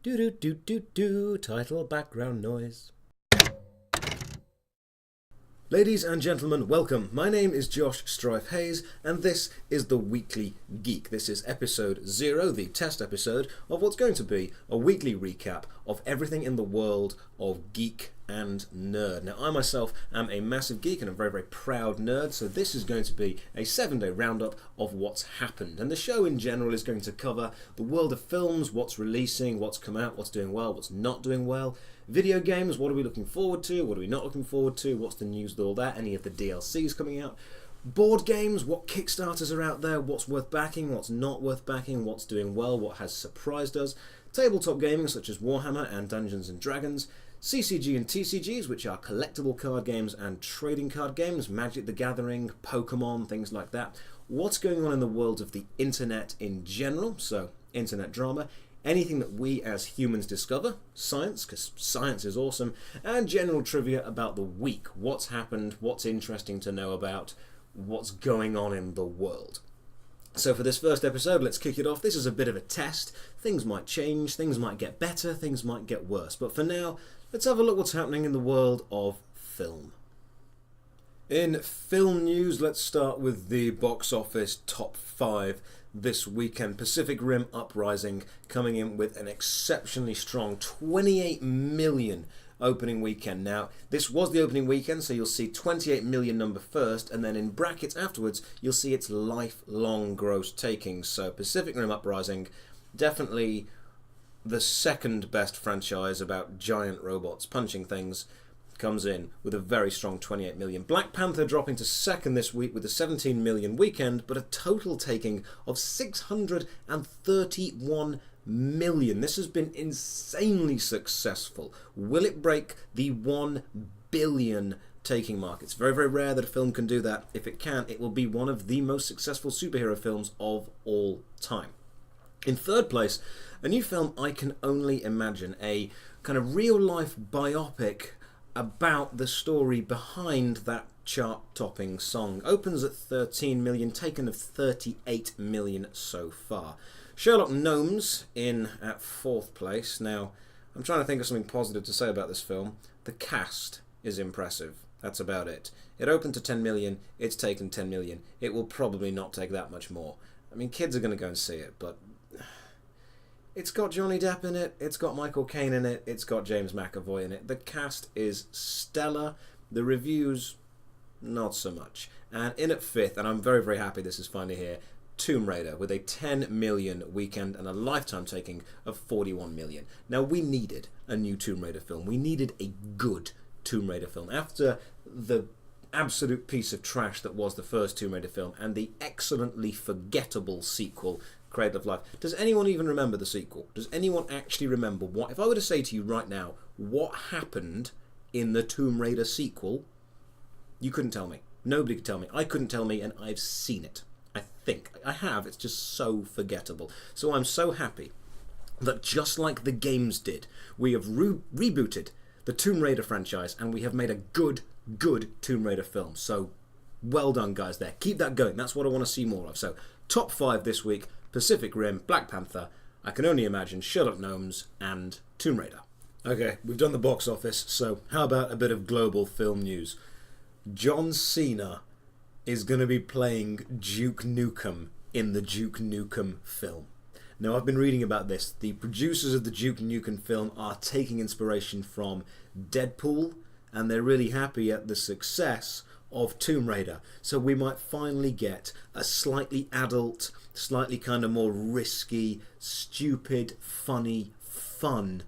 Do do do do do. Title background noise. Ladies and gentlemen, welcome. My name is Josh Strife Hayes, and this is the Weekly Geek. This is episode 0, the test episode of what's going to be a weekly recap of everything in the world of geek and nerd. Now, I myself am a massive geek and a very, very proud nerd, so this is going to be a 7-day roundup of what's happened. And the show in general is going to cover the world of films, what's releasing, what's come out, what's doing well, what's not doing well. Video games, what are we looking forward to, what are we not looking forward to, what's the news with all that, any of the DLCs coming out. Board games, what Kickstarters are out there, what's worth backing, what's not worth backing, what's doing well, what has surprised us. Tabletop gaming such as Warhammer and Dungeons and Dragons. CCG and TCGs, which are collectible card games and trading card games, Magic the Gathering, Pokemon, things like that. What's going on in the world of the internet in general, so internet drama. Anything that we as humans discover, science, because science is awesome, and general trivia about the week. What's happened, what's interesting to know about, what's going on in the world. So for this first episode, let's kick it off. This is a bit of a test. Things might change, things might get better, things might get worse. But for now, let's have a look what's happening in the world of film. In film news, let's start with the box office top 5 this weekend. Pacific Rim Uprising coming in with an exceptionally strong 28 million opening weekend. Now, this was the opening weekend, so you'll see 28 million number first, and then in brackets afterwards, you'll see its lifelong gross takings. So Pacific Rim Uprising, definitely the second best franchise about giant robots punching things, comes in with a very strong 28 million. Black Panther dropping to second this week with a 17 million weekend, but a total taking of 631 million. This has been insanely successful. Will it break the 1 billion taking mark? It's very, very rare that a film can do that. If it can, it will be one of the most successful superhero films of all time. In third place, a new film I can only imagine, a kind of real-life biopic about the story behind that chart-topping song. Opens at 13 million, taken of 38 million so far. Sherlock Gnomes in at 4th place. Now, I'm trying to think of something positive to say about this film. The cast is impressive. That's about it. It opened to 10 million, it's taken 10 million. It will probably not take that much more. I mean, kids are going to go and see it, but it's got Johnny Depp in it, it's got Michael Caine in it, it's got James McAvoy in it. The cast is stellar. The reviews, not so much. And in at 5th, and I'm very, very happy this is finally here, Tomb Raider with a 10 million weekend and a lifetime taking of 41 million. Now, we needed a new Tomb Raider film. We needed a good Tomb Raider film. After the absolute piece of trash that was the first Tomb Raider film and the excellently forgettable sequel, Cradle of Life. Does anyone even remember the sequel? Does anyone actually remember what? If I were to say to you right now, what happened in the Tomb Raider sequel, you couldn't tell me. Nobody could tell me. I couldn't tell me, and I've seen it. I think. I have. It's just so forgettable. So I'm so happy that just like the games did, we have rebooted the Tomb Raider franchise, and we have made a good Tomb Raider film. So well done, guys, there. Keep that going. That's what I want to see more of. So top 5 this week: Pacific Rim, Black Panther, I Can Only Imagine, Sherlock Gnomes, and Tomb Raider. Okay, we've done the box office, so how about a bit of global film news? John Cena is going to be playing Duke Nukem in the Duke Nukem film. Now, I've been reading about this. The producers of the Duke Nukem film are taking inspiration from Deadpool, and they're really happy at the success of Tomb Raider. So we might finally get a slightly adult, slightly kind of more risky, stupid, funny, fun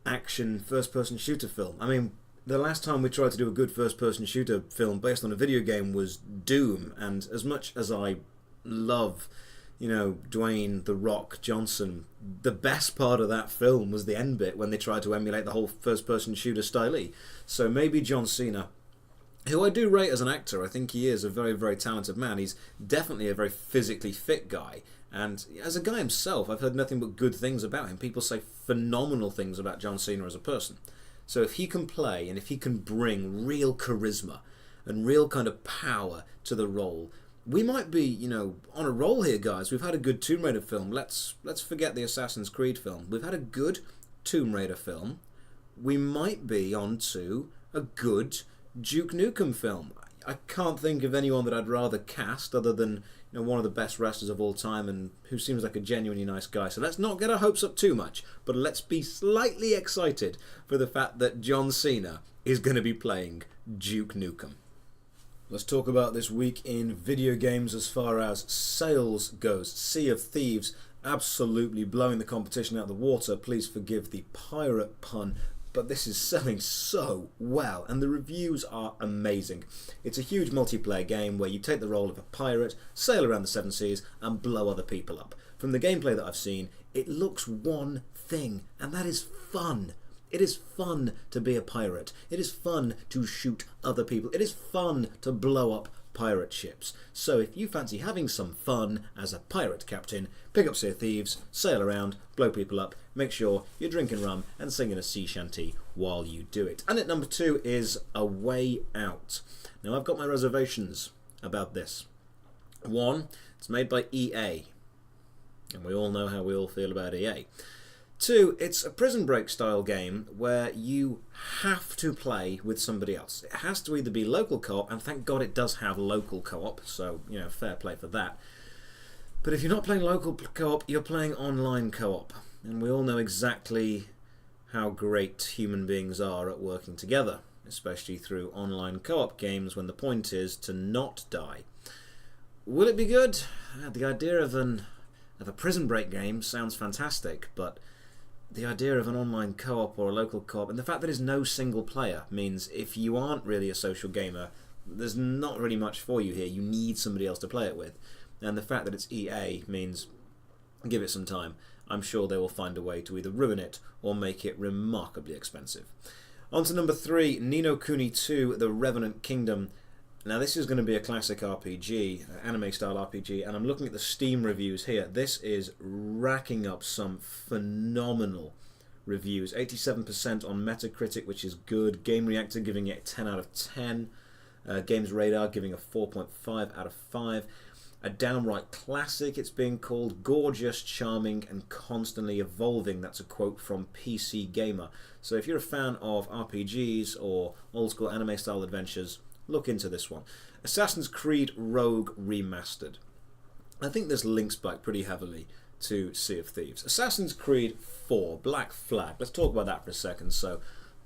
action first-person shooter film. I mean, the last time we tried to do a good first-person shooter film based on a video game was Doom, and as much as I love, Dwayne "The Rock" Johnson, the best part of that film was the end bit when they tried to emulate the whole first-person shooter style. So maybe John Cena, who I do rate as an actor. I think he is a very, very talented man. He's definitely a very physically fit guy. And as a guy himself, I've heard nothing but good things about him. People say phenomenal things about John Cena as a person. So if he can play and if he can bring real charisma and real kind of power to the role, we might be, you know, on a roll here, guys. We've had a good Tomb Raider film. Let's forget the Assassin's Creed film. We've had a good Tomb Raider film. We might be on to a good Duke Nukem film. I can't think of anyone that I'd rather cast other than, you know, one of the best wrestlers of all time and who seems like a genuinely nice guy. So let's not get our hopes up too much, but let's be slightly excited for the fact that John Cena is going to be playing Duke Nukem. Let's talk about this week in video games as far as sales goes. Sea of Thieves absolutely blowing the competition out of the water. Please forgive the pirate pun, but this is selling so well and the reviews are amazing. It's a huge multiplayer game where you take the role of a pirate, sail around the seven seas and blow other people up. From the gameplay that I've seen, it looks one thing, and that is fun. It is fun to be a pirate. It is fun to shoot other people. It is fun to blow up pirate ships. So if you fancy having some fun as a pirate captain, pick up Sea of Thieves, sail around, blow people up, make sure you're drinking rum and singing a sea shanty while you do it. And at number 2 is A Way Out. Now I've got my reservations about this. 1, it's made by EA, and we all know how we all feel about EA. 2, it's a Prison Break style game where you have to play with somebody else. It has to either be local co-op, and thank God it does have local co-op, so, you know, fair play for that. But if you're not playing local co-op, you're playing online co-op. And we all know exactly how great human beings are at working together, especially through online co-op games when the point is to not die. Will it be good? The idea of a Prison Break game sounds fantastic, but the idea of an online co-op or a local co-op, and the fact that there's no single player, means if you aren't really a social gamer, there's not really much for you here. You need somebody else to play it with. And the fact that it's EA means give it some time. I'm sure they will find a way to either ruin it or make it remarkably expensive. On to number 3, Ni no Kuni 2, The Revenant Kingdom. Now this is going to be a classic RPG, anime style RPG, and I'm looking at the Steam reviews here. This is racking up some phenomenal reviews. 87% on Metacritic, which is good. Game Reactor giving it 10 out of 10. Games Radar giving a 4.5 out of 5. A downright classic, it's being called. Gorgeous, charming, and constantly evolving. That's a quote from PC Gamer. So if you're a fan of RPGs or old school anime style adventures, look into this one. Assassin's Creed Rogue Remastered. I think this links back pretty heavily to Sea of Thieves. Assassin's Creed 4, Black Flag. Let's talk about that for a second. So,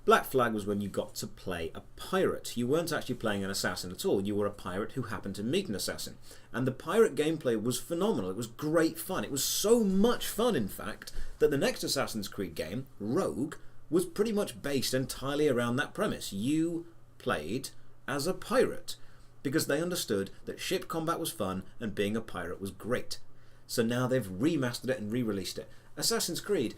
Black Flag was when you got to play a pirate. You weren't actually playing an assassin at all. You were a pirate who happened to meet an assassin. And the pirate gameplay was phenomenal. It was great fun. It was so much fun, in fact, that the next Assassin's Creed game, Rogue, was pretty much based entirely around that premise. You played as a pirate, because they understood that ship combat was fun and being a pirate was great. So now they've remastered it and re-released it. Assassin's Creed,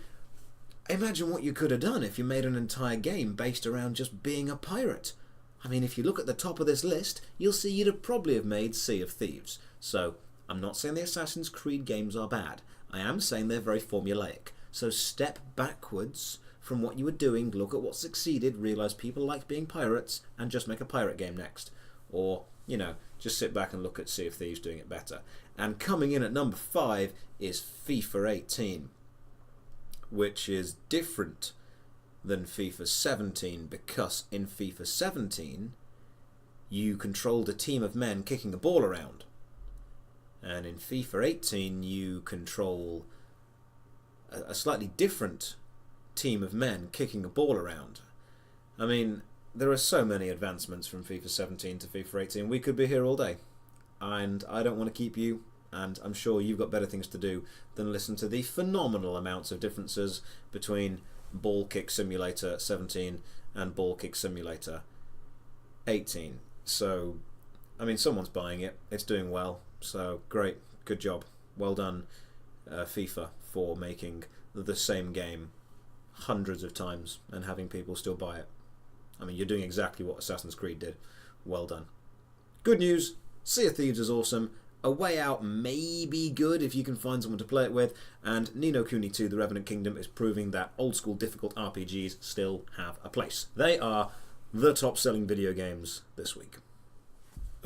imagine what you could have done if you made an entire game based around just being a pirate. I mean, if you look at the top of this list, you'll see you'd have probably have made Sea of Thieves. So, I'm not saying the Assassin's Creed games are bad. I am saying they're very formulaic. So step backwards from what you were doing, look at what succeeded, realise people like being pirates, and just make a pirate game next. Or, you know, just sit back and look at Sea of Thieves doing it better. And coming in at number 5 is FIFA 18, which is different than FIFA 17, because in FIFA 17 you controlled a team of men kicking a ball around, and in FIFA 18 you control a slightly different team of men kicking a ball around. I mean, there are so many advancements from FIFA 17 to FIFA 18. We could be here all day, and I don't want to keep you, and I'm sure you've got better things to do than listen to the phenomenal amounts of differences between Ball Kick Simulator 17 and Ball Kick Simulator 18. So, I mean, someone's buying it, it's doing well, so great, good job, well done FIFA for making the same game hundreds of times and having people still buy it. I mean, you're doing exactly what Assassin's Creed did. Well done. Good news, Sea of Thieves is awesome. A Way Out may be good if you can find someone to play it with, and Ni no Kuni 2, The Revenant Kingdom, is proving that old school difficult RPGs still have a place. They are the top selling video games this week.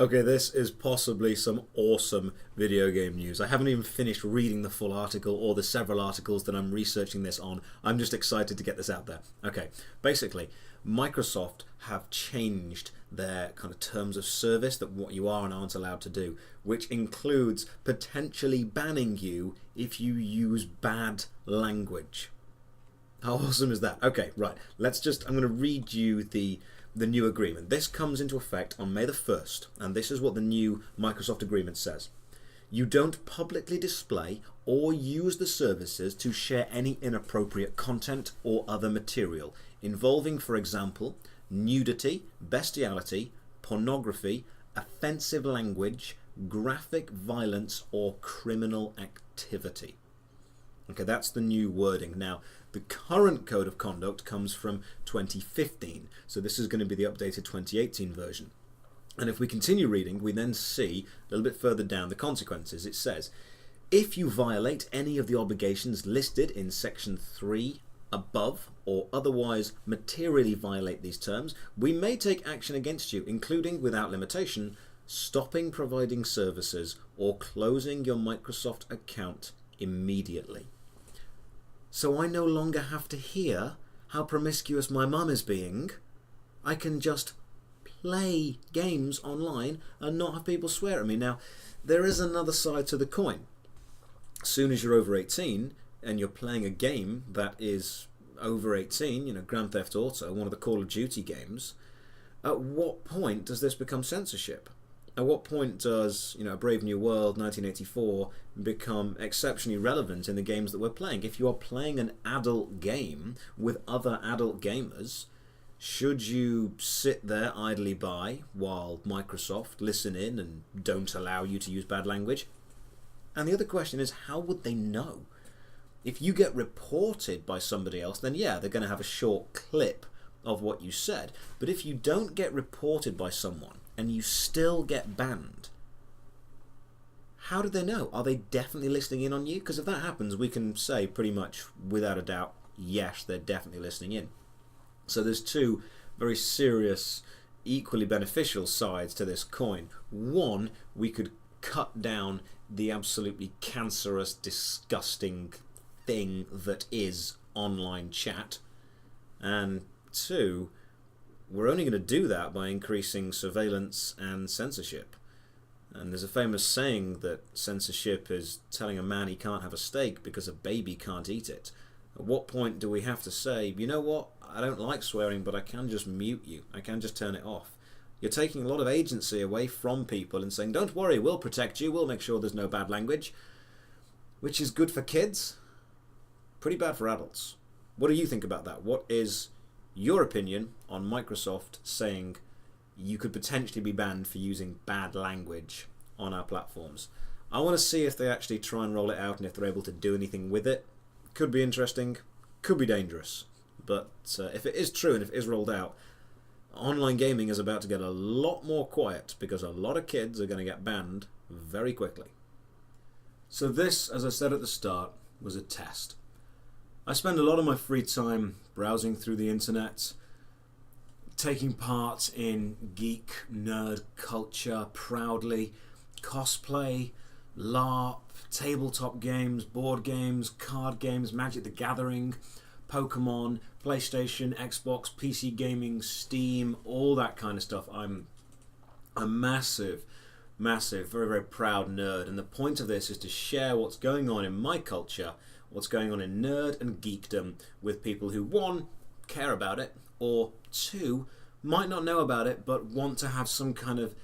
Okay, this is possibly some awesome video game news. I haven't even finished reading the full article or the several articles that I'm researching this on. I'm just excited to get this out there. Okay, basically, Microsoft have changed their kind of terms of service, that what you are and aren't allowed to do, which includes potentially banning you if you use bad language. How awesome is that? Okay, right. I'm going to read you the new agreement. This comes into effect on May the 1st, and this is what the new Microsoft agreement says. You don't publicly display or use the services to share any inappropriate content or other material involving, for example, nudity, bestiality, pornography, offensive language, graphic violence, or criminal activity. Okay, that's the new wording. Now, the current code of conduct comes from 2015, so this is going to be the updated 2018 version. And if we continue reading, we then see a little bit further down the consequences. It says, if you violate any of the obligations listed in section 3 above, or otherwise materially violate these terms, we may take action against you, including, without limitation, stopping providing services or closing your Microsoft account immediately. So I no longer have to hear how promiscuous my mum is being. I can just play games online and not have people swear at me. Now, there is another side to the coin. As soon as you're over 18 and you're playing a game that is over 18, Grand Theft Auto, one of the Call of Duty games, at what point does this become censorship? At what point does, A Brave New World 1984 become exceptionally relevant in the games that we're playing? If you are playing an adult game with other adult gamers, should you sit there idly by while Microsoft listen in and don't allow you to use bad language? And the other question is, how would they know? If you get reported by somebody else, then yeah, they're going to have a short clip of what you said. But if you don't get reported by someone and you still get banned, how do they know? Are they definitely listening in on you? Because if that happens, we can say pretty much without a doubt, yes, they're definitely listening in. So there's two very serious, equally beneficial sides to this coin. One, we could cut down the absolutely cancerous, disgusting thing that is online chat. And two, we're only going to do that by increasing surveillance and censorship. And there's a famous saying that censorship is telling a man he can't have a steak because a baby can't eat it. At what point do we have to say, you know what, I don't like swearing, but I can just mute you. I can just turn it off. You're taking a lot of agency away from people and saying, don't worry, we'll protect you, we'll make sure there's no bad language. Which is good for kids, pretty bad for adults. What do you think about that? What is your opinion on Microsoft saying you could potentially be banned for using bad language on our platforms? I want to see if they actually try and roll it out and if they're able to do anything with it. Could be interesting, could be dangerous. But if it is true and if it is rolled out, online gaming is about to get a lot more quiet because a lot of kids are going to get banned very quickly. So this, as I said at the start, was a test. I spend a lot of my free time browsing through the internet, taking part in geek, nerd culture proudly, cosplay, LARP, tabletop games, board games, card games, Magic the Gathering, Pokemon, PlayStation, Xbox, PC gaming, Steam, all that kind of stuff. I'm a massive, very, very proud nerd, and the point of this is to share what's going on in my culture, what's going on in nerd and geekdom with people who, one, care about it, or two, might not know about it but want to have some kind of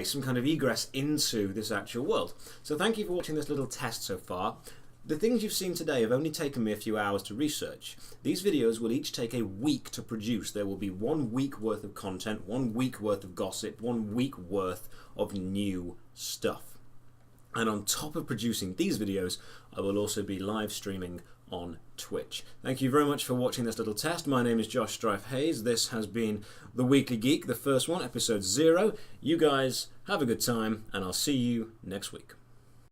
some kind of egress into this actual world. So thank you for watching this little test so far. The things you've seen today have only taken me a few hours to research. These videos will each take a week to produce. There will be 1 week worth of content, 1 week worth of gossip, 1 week worth of new stuff. And on top of producing these videos, I will also be live streaming on Twitch. Thank you very much for watching this little test. My name is Josh Strife Hayes. This has been The Weekly Geek, the first one, episode 0. You guys have a good time, and I'll see you next week.